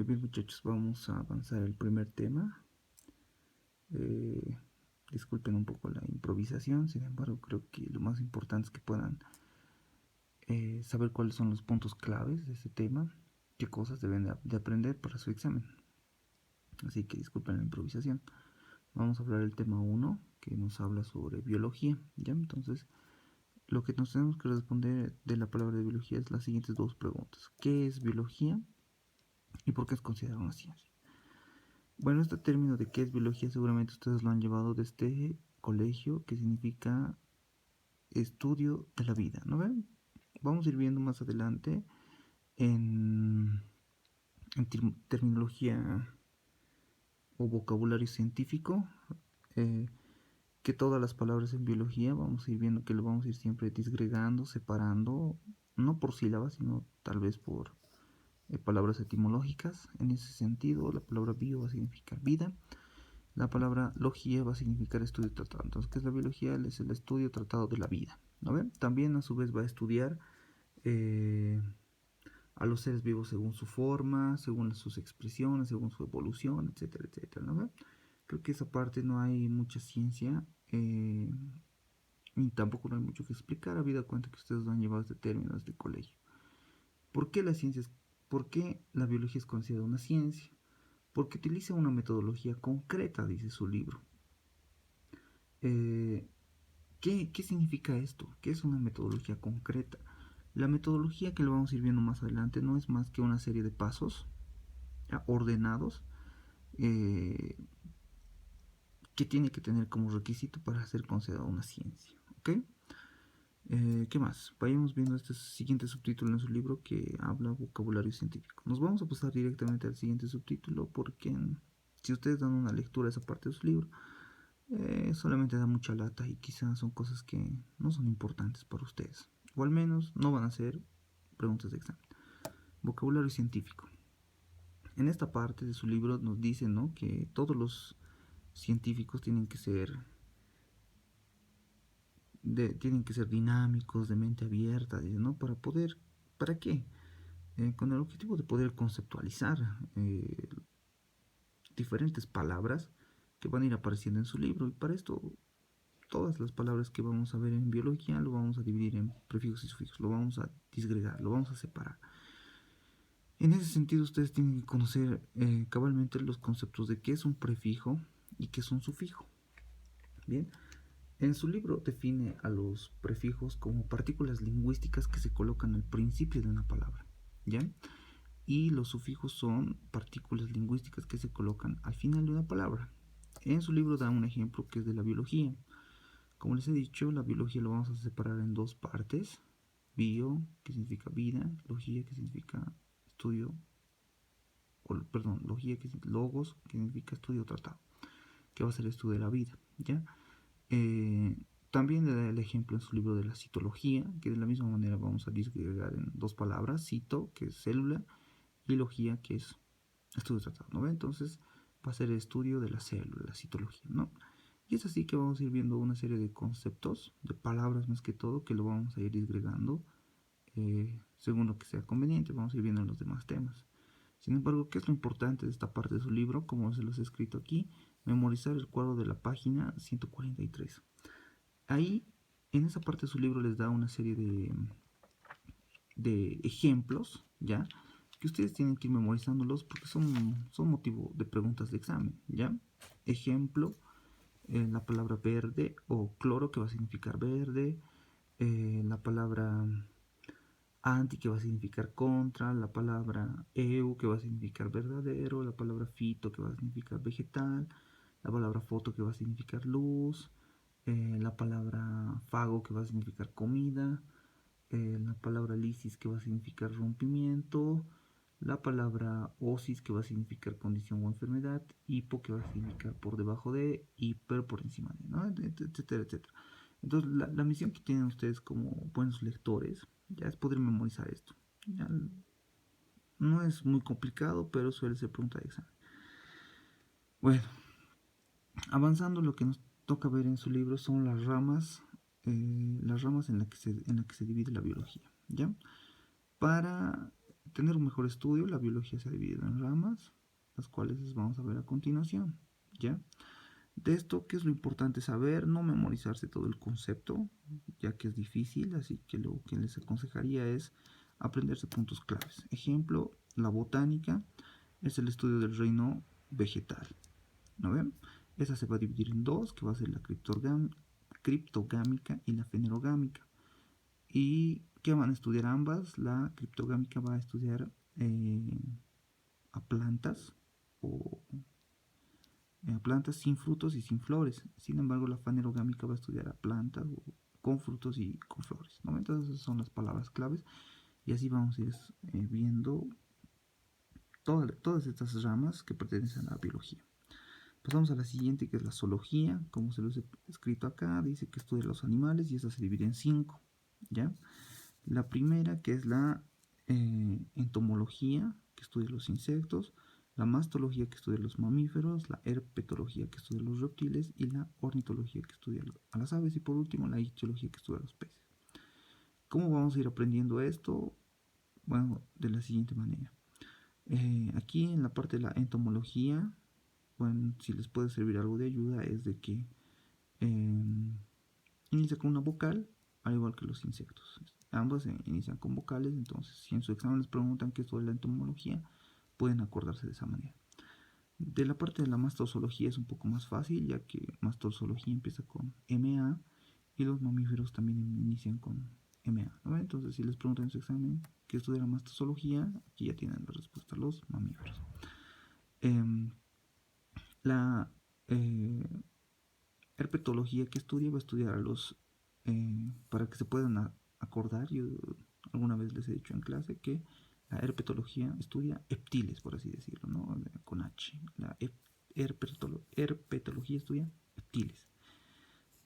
Bien, muchachos, vamos a avanzar el primer tema. Disculpen un poco la improvisación, sin embargo creo que lo más importante es que puedan saber cuáles son los puntos claves de este tema, qué cosas deben de aprender para su examen. Así que disculpen la improvisación. Vamos a hablar del tema 1, que nos habla sobre biología. ¿Ya? Entonces, lo que nos tenemos que responder de la palabra de biología es las siguientes dos preguntas. ¿Qué es biología y por qué es considerada una ciencia? Bueno, este término de qué es biología seguramente ustedes lo han llevado de este colegio, que significa estudio de la vida, ¿no ven? Vamos a ir viendo más adelante en, terminología o vocabulario científico, eh, que todas las palabras en biología vamos a ir viendo que lo vamos a ir siempre disgregando, separando, no por sílabas, sino tal vez por palabras etimológicas. En ese sentido, la palabra bio va a significar vida. La palabra logía va a significar estudio tratado. Entonces, ¿qué es la biología? Es el estudio tratado de la vida, ¿no ven? También a su vez va a estudiar a los seres vivos según su forma, según sus expresiones, según su evolución, etcétera, etcétera, ¿no ven? Creo que esa parte no hay mucha ciencia, y tampoco no hay mucho que explicar, habida cuenta que ustedes lo han llevado este término desde el colegio. ¿Por qué por qué la biología es considerada una ciencia? Porque utiliza una metodología concreta, dice su libro. ¿Qué significa esto? ¿Qué es una metodología concreta? La metodología, que lo vamos a ir viendo más adelante, no es más que una serie de pasos ordenados, que tiene que tener como requisito para ser considerada una ciencia. ¿Ok? ¿Qué más? Vayamos viendo este siguiente subtítulo en su libro, que habla vocabulario científico. Nos vamos a pasar directamente al siguiente subtítulo, porque si ustedes dan una lectura a esa parte de su libro, solamente da mucha lata y quizás son cosas que no son importantes para ustedes, o al menos no van a ser preguntas de examen. Vocabulario científico. En esta parte de su libro nos dice, ¿no?, que todos los científicos tienen que ser dinámicos, de mente abierta, ¿no? ¿Para qué? Con el objetivo de poder conceptualizar diferentes palabras que van a ir apareciendo en su libro. Y para esto, todas las palabras que vamos a ver en biología lo vamos a dividir en prefijos y sufijos, lo vamos a disgregar, lo vamos a separar. En ese sentido, ustedes tienen que conocer cabalmente los conceptos de qué es un prefijo y qué es un sufijo. Bien, en su libro define a los prefijos como partículas lingüísticas que se colocan al principio de una palabra, ¿ya? Y los sufijos son partículas lingüísticas que se colocan al final de una palabra. En su libro da un ejemplo que es de la biología. Como les he dicho, la biología lo vamos a separar en dos partes. Bio, que significa vida, logía, que significa estudio, logía, logos, que significa estudio tratado, que va a ser el estudio de la vida, ¿ya? También le da el ejemplo en su libro de la citología, que de la misma manera vamos a disgregar en dos palabras: cito, que es célula, y logía, que es estudio tratado, ¿no? Entonces va a ser el estudio de la célula, la citología, ¿no? Y es así que vamos a ir viendo una serie de conceptos, de palabras más que todo, que lo vamos a ir disgregando según lo que sea conveniente. Vamos a ir viendo los demás temas. Sin embargo, ¿qué es lo importante de esta parte de su libro? Como se los he escrito aquí, memorizar el cuadro de la página 143. Ahí, en esa parte de su libro, les da una serie de ejemplos, ¿ya?, que ustedes tienen que ir memorizándolos porque son motivo de preguntas de examen, ¿ya? Ejemplo, la palabra verde o cloro, que va a significar verde, la palabra anti, que va a significar contra, la palabra eu, que va a significar verdadero, la palabra fito, que va a significar vegetal, la palabra foto, que va a significar luz, la palabra fago, que va a significar comida, la palabra lisis, que va a significar rompimiento, la palabra osis, que va a significar condición o enfermedad, hipo, que va a significar por debajo de, hiper, por encima de, ¿no?, etcétera, etcétera. Entonces, la misión que tienen ustedes como buenos lectores ya es poder memorizar esto. Ya no es muy complicado, pero suele ser pregunta de examen. Bueno, avanzando, lo que nos toca ver en su libro son las ramas en las que se divide la biología, ¿ya? Para tener un mejor estudio, la biología se ha dividido en ramas, las cuales les vamos a ver a continuación, ¿ya? De esto, ¿qué es lo importante saber? No memorizarse todo el concepto, ya que es difícil, así que lo que les aconsejaría es aprenderse puntos claves. Ejemplo, la botánica es el estudio del reino vegetal, ¿no ven? Esa se va a dividir en dos, que va a ser la criptogámica y la fenerogámica. ¿Y qué van a estudiar ambas? La criptogámica va a estudiar a plantas o plantas sin frutos y sin flores. Sin embargo, la fanerogámica va a estudiar a plantas con frutos y con flores, ¿no? Entonces esas son las palabras claves y así vamos a ir viendo todas estas ramas que pertenecen a la biología. Pasamos a la siguiente, que es la zoología. Como se lo he escrito acá, dice que estudia los animales y esta se divide en 5, ¿ya? La primera, que es la entomología, que estudia los insectos, la mastología, que estudia los mamíferos, la herpetología, que estudia los reptiles, y la ornitología, que estudia a las aves, y por último la ictiología, que estudia los peces. ¿Cómo vamos a ir aprendiendo esto? Bueno, de la siguiente manera. Aquí en la parte de la entomología, bueno, si les puede servir algo de ayuda, es de que inicia con una vocal, al igual que los insectos. Ambos inician con vocales, entonces si en su examen les preguntan qué es la entomología, pueden acordarse de esa manera. De la parte de la mastozoología es un poco más fácil, ya que mastozoología empieza con MA y los mamíferos también inician con MA, ¿no? Entonces si les preguntan en su examen qué estudia la mastozoología, aquí ya tienen la respuesta, los mamíferos. La herpetología que estudia va a estudiar a los, para que se puedan acordar, yo alguna vez les he dicho en clase que la herpetología estudia heptiles, por así decirlo, ¿no? Con H. La herpetología estudia heptiles,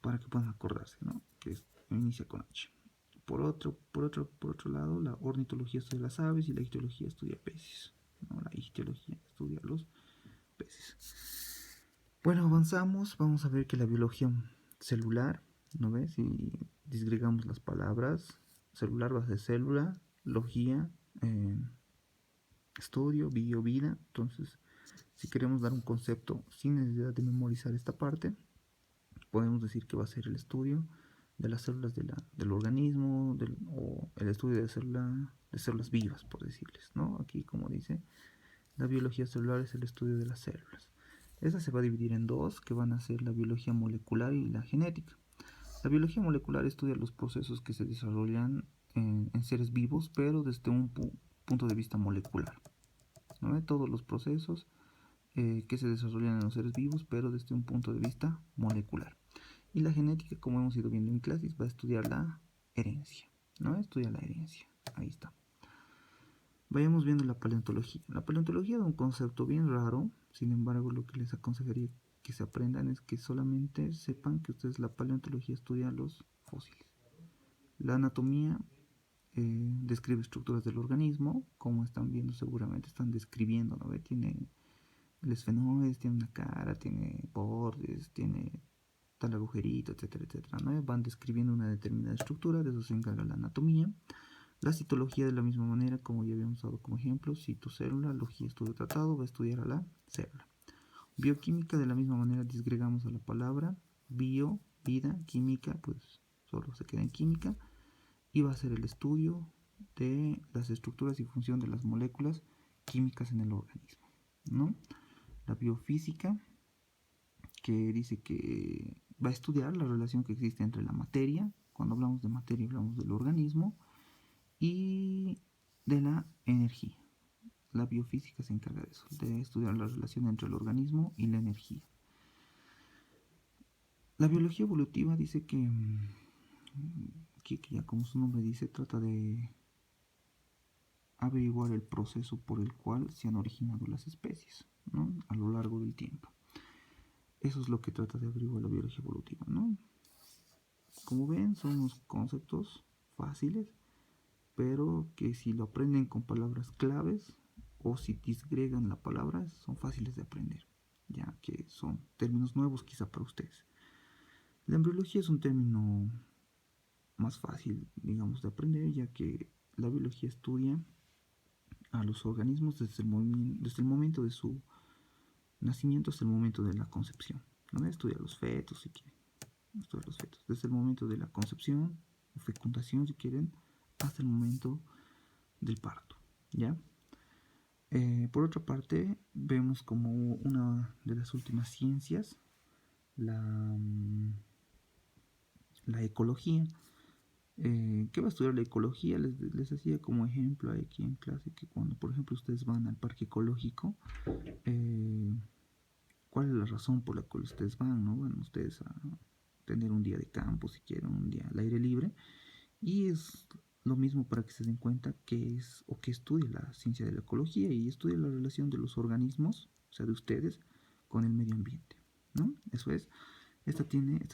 para que puedan acordarse, ¿no? Que inicia con H. Por otro lado, la ornitología estudia las aves y la ictiología estudia peces, ¿no? La ictiología estudia los peces. Bueno, avanzamos, vamos a ver que la biología celular, ¿no ves? Si disgregamos las palabras, celular va a ser célula, logía, estudio, bio, vida. Entonces, si queremos dar un concepto sin necesidad de memorizar esta parte, podemos decir que va a ser el estudio de las células del organismo, o el estudio de células vivas, por decirles, ¿no? Aquí, como dice, la biología celular es el estudio de las células. Esa se va a dividir en dos, que van a ser la biología molecular y la genética. La biología molecular estudia los procesos que se desarrollan en seres vivos, pero desde un punto de vista molecular, ¿no? Todos los procesos que se desarrollan en los seres vivos, pero desde un punto de vista molecular. Y la genética, como hemos ido viendo en clases, va a estudiar la herencia, ¿no? Estudia la herencia. Ahí está. Vayamos viendo la paleontología. La paleontología es un concepto bien raro, sin embargo lo que les aconsejaría que se aprendan es que solamente sepan que ustedes la paleontología estudia los fósiles. La anatomía describe estructuras del organismo, como están viendo seguramente están describiendo, ¿no? Tiene el esfenoides, tiene una cara, tiene bordes, tiene tal agujerito, etcétera, etcétera, ¿no? Van describiendo una determinada estructura, de eso se encarga la anatomía. La citología de la misma manera, como ya habíamos dado como ejemplo, citocélula, logía, estudio tratado, va a estudiar a la célula. Bioquímica de la misma manera disgregamos a la palabra, bio, vida, química, pues solo se queda en química, y va a ser el estudio de las estructuras y función de las moléculas químicas en el organismo, ¿no? La biofísica, que dice que va a estudiar la relación que existe entre la materia, cuando hablamos de materia hablamos del organismo, y de la energía. La biofísica se encarga de eso, de estudiar la relación entre el organismo y la energía. La biología evolutiva dice que ya como su nombre dice, trata de averiguar el proceso por el cual se han originado las especies, ¿no? A lo largo del tiempo. Eso es lo que trata de averiguar la biología evolutiva, ¿no? Como ven, son unos conceptos fáciles, pero que si lo aprenden con palabras claves o si disgregan la palabra, son fáciles de aprender, ya que son términos nuevos quizá para ustedes. La embriología es un término más fácil, digamos, de aprender, ya que la biología estudia a los organismos desde el momento de su nacimiento hasta el momento de la concepción. ¿No? Estudia los fetos, si quieren. Estudia los fetos. Desde el momento de la concepción o fecundación, si quieren, hasta el momento del parto. ¿Ya? Por otra parte, vemos como una de las últimas ciencias la ecología. ¿Qué va a estudiar la ecología? Les hacía como ejemplo aquí en clase que cuando, por ejemplo, ustedes van al parque ecológico, ¿cuál es la razón por la cual ustedes van? ¿No? Van ustedes a tener un día de campo, si quieren, un día al aire libre. Y es lo mismo para que se den cuenta que es o que estudie la ciencia de la ecología y estudie la relación de los organismos, o sea, de ustedes, con el medio ambiente, ¿no? Eso es. Esta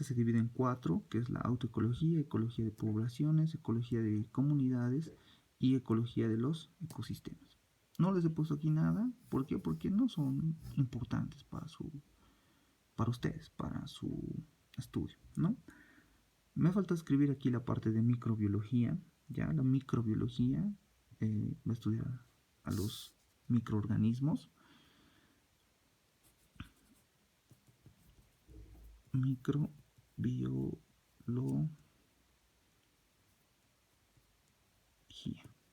se divide en 4, que es la autoecología, ecología de poblaciones, ecología de comunidades y ecología de los ecosistemas. No les he puesto aquí nada, ¿por qué? Porque no son importantes para ustedes, para su estudio, ¿no? Me falta escribir aquí la parte de microbiología. Ya la microbiología va a estudiar a los microorganismos. Microbiología.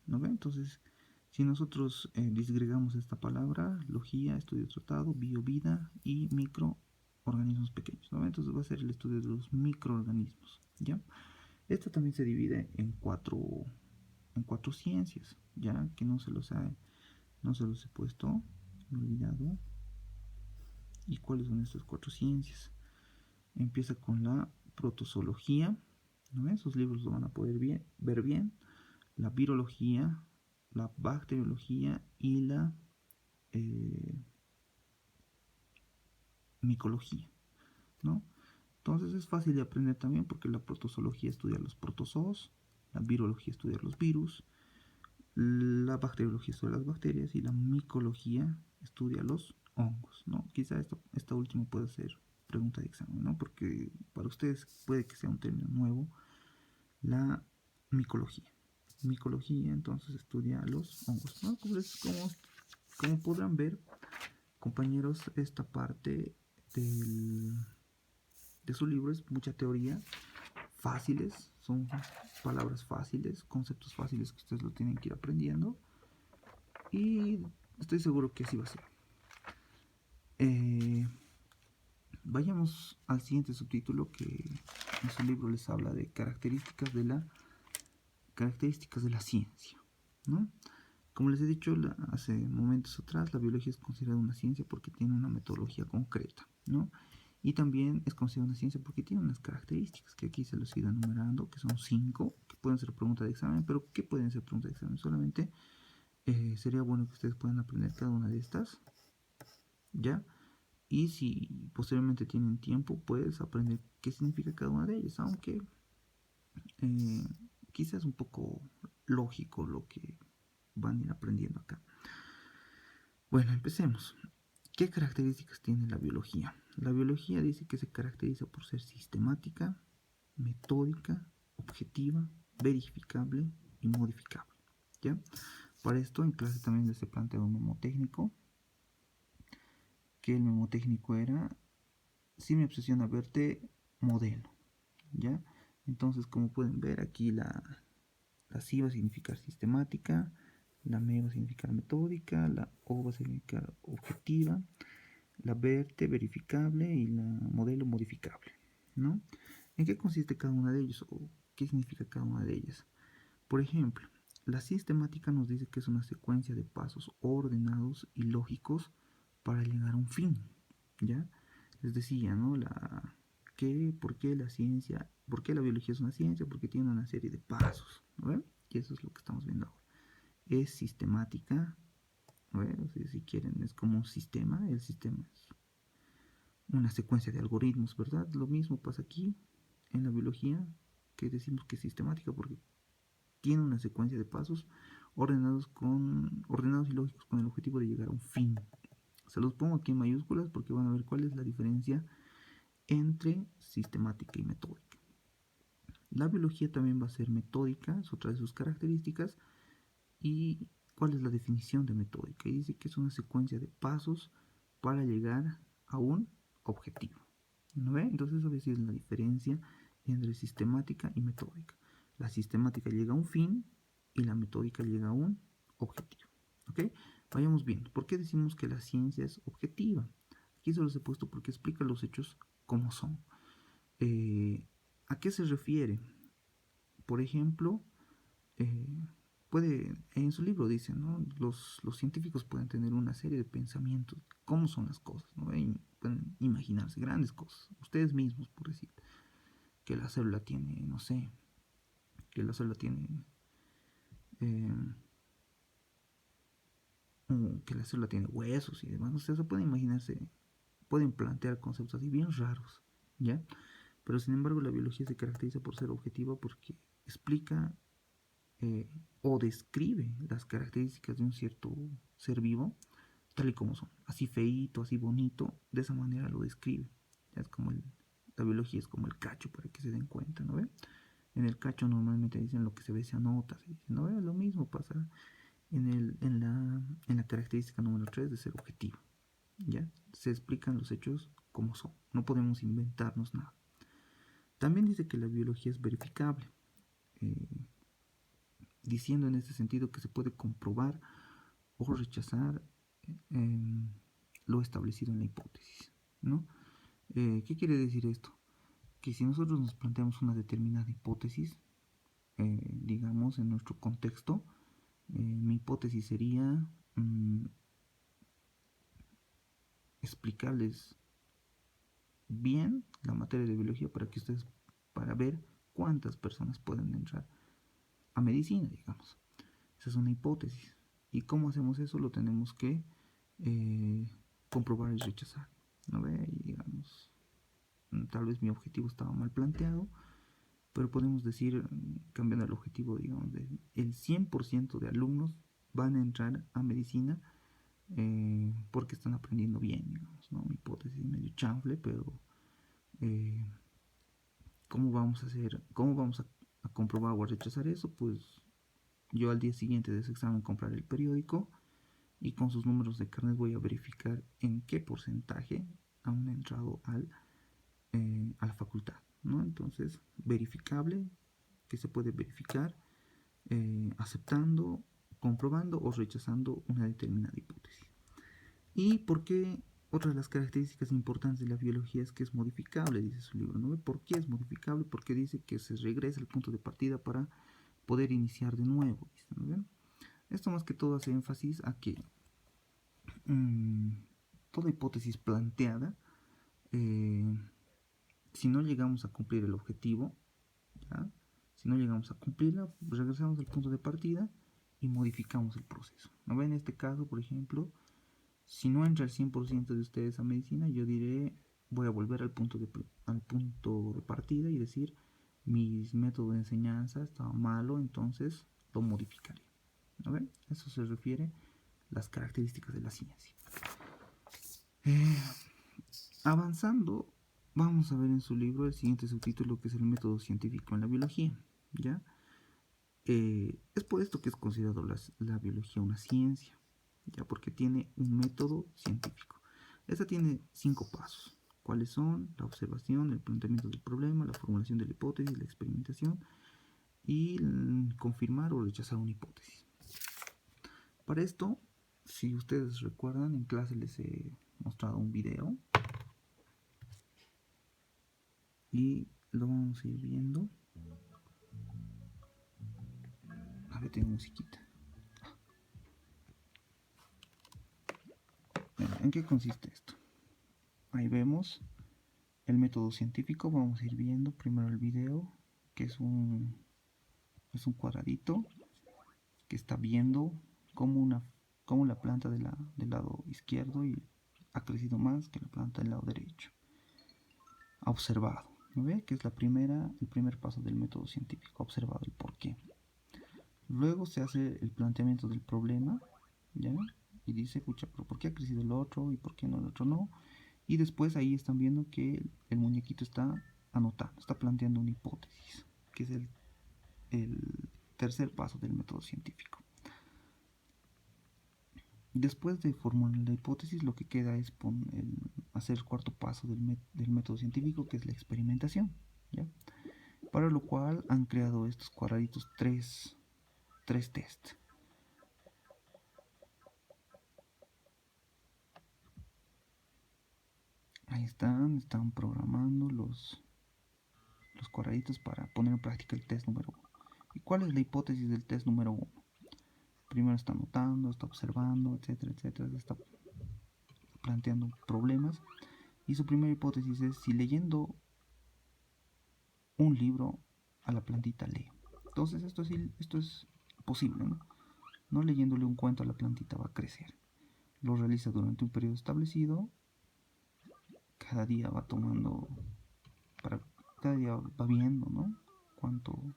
¿No ve? Entonces, si nosotros disgregamos esta palabra, logía, estudio tratado, bio, vida y microorganismos pequeños, ¿no ve? Entonces va a ser el estudio de los microorganismos, ¿ya? Esta también se divide en cuatro ciencias, ya que no se los he puesto, me he olvidado. ¿Y cuáles son estas 4 ciencias? Empieza con la protozoología, ¿no? Esos libros lo van a poder ver bien. La virología, la bacteriología y la micología, ¿no? Entonces es fácil de aprender también porque la protozoología estudia los protozoos, la virología estudia los virus, la bacteriología estudia las bacterias y la micología estudia los hongos, ¿no? Quizá esta última pueda ser pregunta de examen, ¿no? Porque para ustedes puede que sea un término nuevo, la micología. Micología entonces estudia los hongos, ¿no? Como podrán ver, compañeros, esta parte de su libro es mucha teoría, fáciles, son palabras fáciles, conceptos fáciles que ustedes lo tienen que ir aprendiendo y estoy seguro que así va a ser. Vayamos al siguiente subtítulo que en su libro les habla de características de la ciencia, ¿no? Como les he dicho hace momentos atrás, la biología es considerada una ciencia porque tiene una metodología concreta, ¿no? Y también es considerada una ciencia porque tiene unas características que aquí se los he ido enumerando, que son 5, que pueden ser preguntas de examen, pero ¿qué pueden ser preguntas de examen? Solamente sería bueno que ustedes puedan aprender cada una de estas, ¿ya? Y si posteriormente tienen tiempo, puedes aprender qué significa cada una de ellas, aunque quizás es un poco lógico lo que van a ir aprendiendo acá. Bueno, empecemos. ¿Qué características tiene la biología? La biología dice que se caracteriza por ser sistemática, metódica, objetiva, verificable y modificable, ¿ya? Para esto en clase también se plantea un memotécnico, que el memotécnico era, si me obsesiona verte, modelo, ¿ya? Entonces, como pueden ver aquí, la sí va a significar sistemática, la M va a significar metódica, la O va a significar objetiva, la verte verificable y la modelo modificable, ¿no? ¿En qué consiste cada una de ellas o qué significa cada una de ellas? Por ejemplo, la sistemática nos dice que es una secuencia de pasos ordenados y lógicos para llegar a un fin, ¿ya? Les decía, ¿no? ¿Por qué la ciencia, por qué la biología es una ciencia? Porque tiene una serie de pasos, ¿no? Y eso es lo que estamos viendo ahora. Es sistemática, ¿no? Si quieren, es como un sistema. El sistema es una secuencia de algoritmos, ¿verdad? Lo mismo pasa aquí en la biología, que decimos que es sistemática porque tiene una secuencia de pasos ordenados y lógicos con el objetivo de llegar a un fin. Se los pongo aquí en mayúsculas porque van a ver cuál es la diferencia entre sistemática y metódica. La biología también va a ser metódica, es otra de sus características, y ¿cuál es la definición de metódica? Y dice que es una secuencia de pasos para llegar a un objetivo. ¿No ve? Entonces eso es la diferencia entre sistemática y metódica. La sistemática llega a un fin y la metódica llega a un objetivo. ¿Ok? Vayamos viendo. ¿Por qué decimos que la ciencia es objetiva? Aquí se los he puesto porque explica los hechos como son. ¿A qué se refiere? Por ejemplo, en su libro dice, ¿no? Los científicos pueden tener una serie de pensamientos, cómo son las cosas, ¿no? Pueden imaginarse grandes cosas, ustedes mismos, por decir, que la célula tiene, no sé, que la célula tiene, eh, que la célula tiene huesos y demás, o sea, se pueden imaginarse, pueden plantear conceptos así bien raros, ¿ya? Pero sin embargo la biología se caracteriza por ser objetiva porque explica o describe las características de un cierto ser vivo tal y como son, así feíto, así bonito, de esa manera lo describe. Ya es como la biología es como el cacho para que se den cuenta, ¿no ve? En el cacho normalmente dicen lo que se ve se anota, se dice, ¿no ve? Lo mismo pasa en la característica número 3 de ser objetivo, ¿ya? Se explican los hechos como son, no podemos inventarnos nada. También dice que la biología es verificable, diciendo en este sentido que se puede comprobar o rechazar eh, lo establecido en la hipótesis, ¿no? ¿Qué quiere decir esto? Que si nosotros nos planteamos una determinada hipótesis, digamos en nuestro contexto, mi hipótesis sería explicarles bien la materia de biología para ver cuántas personas pueden entrar a medicina, digamos. Esa es una hipótesis. ¿Y cómo hacemos eso? Lo tenemos que comprobar y rechazar. ¿No ve? Y digamos, tal vez mi objetivo estaba mal planteado, pero podemos decir, cambiando el objetivo, digamos, el 100% de alumnos van a entrar a medicina porque están aprendiendo bien, digamos, ¿no? Mi hipótesis medio chanfle, pero ¿cómo vamos a hacer? ¿Cómo vamos a comprobar o a rechazar eso? Pues yo al día siguiente de ese examen compraré el periódico y con sus números de carnet voy a verificar en qué porcentaje han entrado a la facultad, ¿no? Entonces, verificable, que se puede verificar aceptando, comprobando o rechazando una determinada hipótesis. ¿Y por qué? Otra de las características importantes de la biología es que es modificable, dice su libro, ¿no? ¿Por qué es modificable? Porque dice que se regresa al punto de partida para poder iniciar de nuevo, ¿no? Esto más que todo hace énfasis a que toda hipótesis planteada, si no llegamos a cumplir el objetivo, ¿ya? Si no llegamos a cumplirla, regresamos al punto de partida y modificamos el proceso. ¿No? En este caso, por ejemplo, si no entra el 100% de ustedes a medicina, yo diré, voy a volver al punto de partida y decir, mis métodos de enseñanza estaban malo, entonces lo modificaré. ¿No ven? Eso se refiere a las características de la ciencia. Avanzando, vamos a ver en su libro el siguiente subtítulo, que es el método científico en la biología. ¿Ya? Es por esto que es considerado la biología una ciencia, ya porque tiene un método científico. Esta tiene 5 pasos. ¿Cuáles son? La observación, el planteamiento del problema, la formulación de la hipótesis, la experimentación y confirmar o rechazar una hipótesis. Para esto, si ustedes recuerdan, en clase les he mostrado un video y lo vamos a ir viendo. A ver, tengo musiquita. ¿En qué consiste esto? Ahí vemos el método científico. Vamos a ir viendo primero el video, que es un cuadradito que está viendo cómo la planta del lado izquierdo ha crecido más que la planta del lado derecho. Ha observado, ¿no ve? Que es el primer paso del método científico, ha observado el porqué. Luego se hace el planteamiento del problema, ¿ya? Y dice, pucha, pero ¿por qué ha crecido el otro y por qué no el otro no? Y después ahí están viendo que el muñequito está anotando, está planteando una hipótesis, que es el tercer paso del método científico. Después de formular la hipótesis, lo que queda es hacer el cuarto paso del método científico, que es la experimentación, ¿ya? Para lo cual han creado estos cuadraditos tres test. Ahí están programando los cuadraditos para poner en práctica el test número 1. ¿Y cuál es la hipótesis del test número 1? Primero está notando, está observando, etcétera, etcétera, está planteando problemas. Y su primera hipótesis es: si leyendo un libro a la plantita lee. Entonces esto es posible, ¿no? No leyéndole un cuento a la plantita va a crecer. Lo realiza durante un periodo establecido. Cada día va tomando, cada día va viendo, ¿no? Cuánto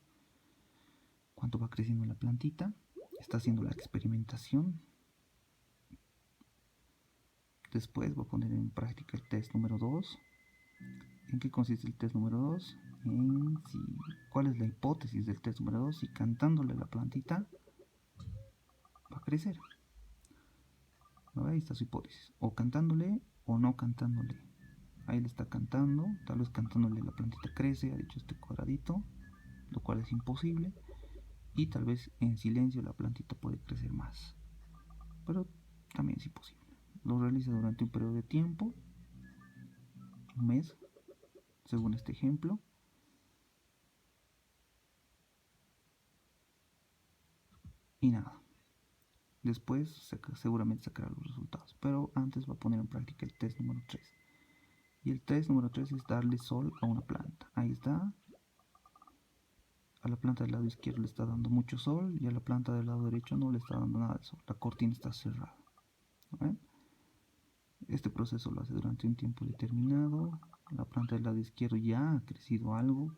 va creciendo la plantita. Está haciendo la experimentación. Después va a poner en práctica el test número 2. ¿En qué consiste el test número 2? ¿Cuál es la hipótesis del test número 2? Si cantándole a la plantita va a crecer. ¿No? Ahí está su hipótesis. O cantándole o no cantándole. Ahí le está cantando. Tal vez cantándole la plantita crece, ha dicho este cuadradito, lo cual es imposible. Y tal vez en silencio la plantita puede crecer más. Pero también es imposible. Lo realiza durante un periodo de tiempo, un mes, según este ejemplo. Y nada. Después seguramente sacará los resultados. Pero antes va a poner en práctica el test número 3. Y el test número 3 es darle sol a una planta. Ahí está. A la planta del lado izquierdo le está dando mucho sol y a la planta del lado derecho no le está dando nada de sol. La cortina está cerrada. ¿Ven? Este proceso lo hace durante un tiempo determinado. La planta del lado izquierdo ya ha crecido algo.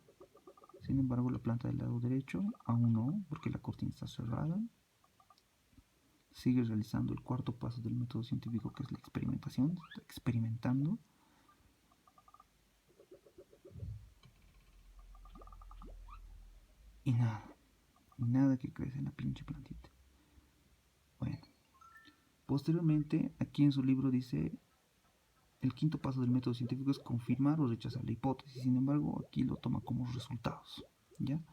Sin embargo, la planta del lado derecho aún no, porque la cortina está cerrada. Sigue realizando el cuarto paso del método científico, que es la experimentación. Está experimentando. Y nada que crece en la pinche plantita. Bueno, posteriormente, aquí en su libro dice: el quinto paso del método científico es confirmar o rechazar la hipótesis. Sin embargo, aquí lo toma como resultados, ¿ya?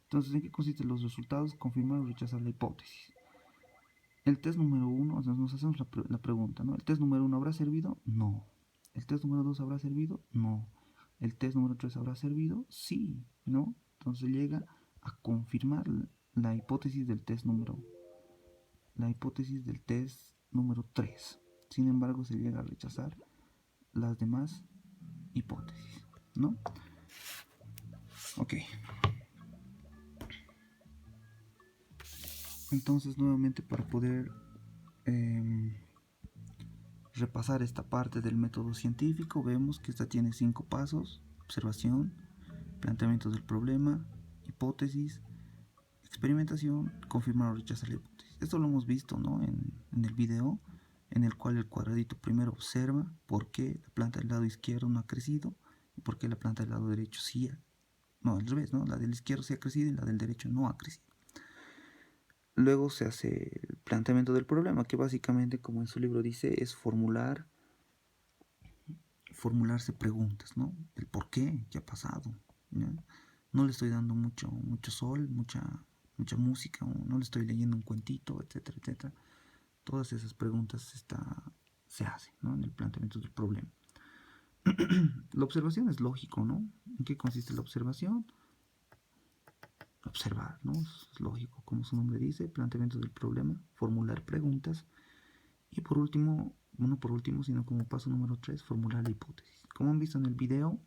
Entonces, ¿en qué consisten los resultados? Confirmar o rechazar la hipótesis. El test número 1, o sea, nos hacemos la pregunta, ¿no? ¿El test número 1 habrá servido? No. ¿El test número 2 habrá servido? No. ¿El test número 3 habrá servido? Sí, ¿no? Entonces llega a confirmar la hipótesis del test número 3. Sin embargo, se llega a rechazar las demás hipótesis, ¿no? Ok. Entonces, nuevamente, para poder repasar esta parte del método científico, vemos que esta tiene 5 pasos: observación, planteamiento del problema, hipótesis, experimentación, confirmar o rechazar la hipótesis. Esto lo hemos visto, ¿no? en el video, en el cual el cuadradito primero observa por qué la planta del lado izquierdo no ha crecido y por qué la planta del lado derecho sí ha. No, al revés, ¿no? La del izquierdo sí ha crecido y la del derecho no ha crecido. Luego se hace el planteamiento del problema, que básicamente, como en su libro dice, es formularse preguntas, ¿no? El por qué, qué ha pasado, ¿ya? No le estoy dando mucho sol, mucha música, no le estoy leyendo un cuentito, etcétera, etcétera. Todas esas preguntas se hacen, ¿no? En el planteamiento del problema. La observación es lógico, ¿no? ¿En qué consiste la observación? Observar, ¿no? Es lógico, como su nombre dice, planteamiento del problema, formular preguntas. Y por último, no por último, sino como paso número 3, formular la hipótesis. Como han visto en el video,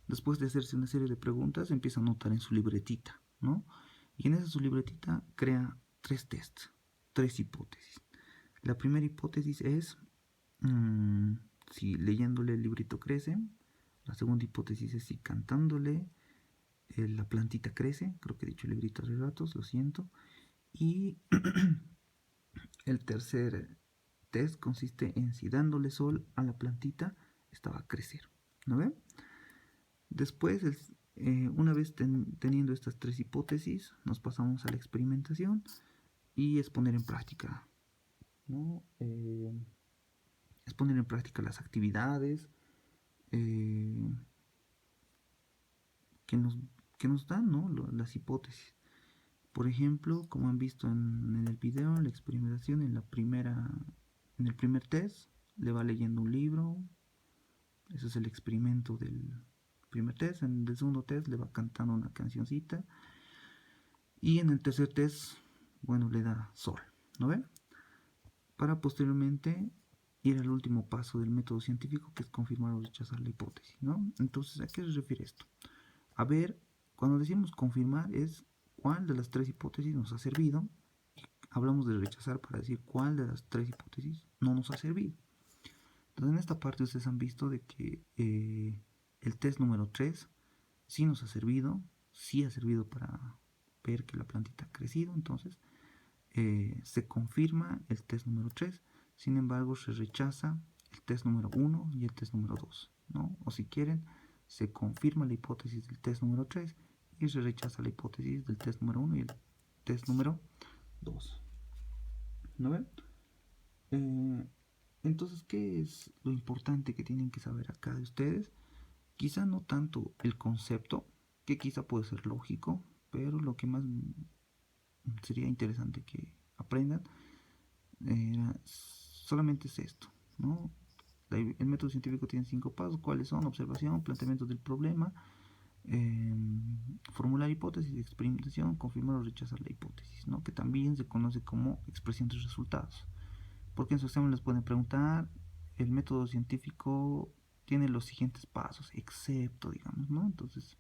después de hacerse una serie de preguntas, empieza a anotar en su libretita, ¿no? Y en esa su libretita crea 3 tests, 3 hipótesis. La primera hipótesis es si leyéndole el librito crece. La segunda hipótesis es si cantándole la plantita crece. Creo que he dicho el librito hace ratos, lo siento. Y el tercer test consiste en si dándole sol a la plantita esta va a crecer, ¿no ven? Después, una vez teniendo estas 3 hipótesis, nos pasamos a la experimentación y es poner en práctica ¿no? Es poner en práctica las actividades que, nos, que nos dan, ¿no? Las hipótesis. Por ejemplo, como han visto en el video, la experimentación en el primer test, le va leyendo un libro. Ese es el experimento del primer test. En el segundo test le va cantando una cancioncita. Y en el tercer test, bueno, le da sol, ¿no ven? Para posteriormente ir al último paso del método científico, que es confirmar o rechazar la hipótesis, ¿no? Entonces, ¿a qué se refiere esto? A ver, cuando decimos confirmar es cuál de las tres hipótesis nos ha servido. Hablamos de rechazar para decir cuál de las tres hipótesis no nos ha servido. Entonces, en esta parte ustedes han visto de que el test número 3 sí nos ha servido, sí ha servido para ver que la plantita ha crecido. Entonces, se confirma el test número 3, sin embargo se rechaza el test número 1 y el test número 2, ¿no? O si quieren, se confirma la hipótesis del test número 3 y se rechaza la hipótesis del test número 1 y el test número 2. ¿No ven? Entonces, ¿qué es lo importante que tienen que saber acá de ustedes? Quizá no tanto el concepto, que quizá puede ser lógico, pero lo que más sería interesante que aprendan solamente es esto, ¿no? El método científico tiene 5 pasos, ¿cuáles son? Observación, planteamiento del problema, formular hipótesis, experimentación, confirmar o rechazar la hipótesis, ¿no? Que también se conoce como expresión de resultados. Porque en su examen les pueden preguntar, el método científico tiene los siguientes pasos, excepto, digamos, ¿no? Entonces,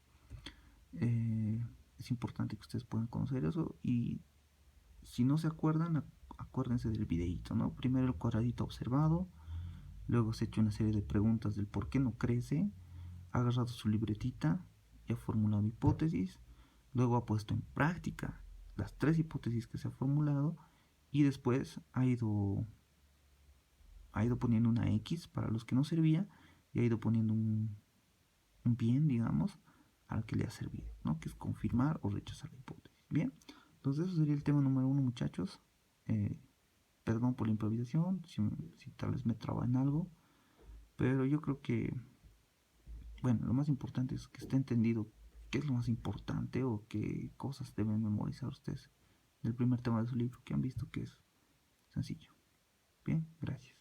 es importante que ustedes puedan conocer eso y si no se acuerdan, acuérdense del videito, ¿no? Primero el cuadradito observado, luego se ha hecho una serie de preguntas del por qué no crece, ha agarrado su libretita y ha formulado hipótesis, luego ha puesto en práctica las tres hipótesis que se ha formulado y después ha ido poniendo una X para los que no servía y ha ido poniendo un bien, digamos, al que le ha servido, ¿no? Que es confirmar o rechazar la hipótesis. Bien, entonces eso sería el tema número 1, muchachos. Eh, Perdón por la improvisación, si tal vez me traba en algo, pero yo creo que, bueno, lo más importante es que esté entendido qué es lo más importante o qué cosas deben memorizar ustedes del primer tema de su libro, que han visto que es sencillo. Bien, gracias.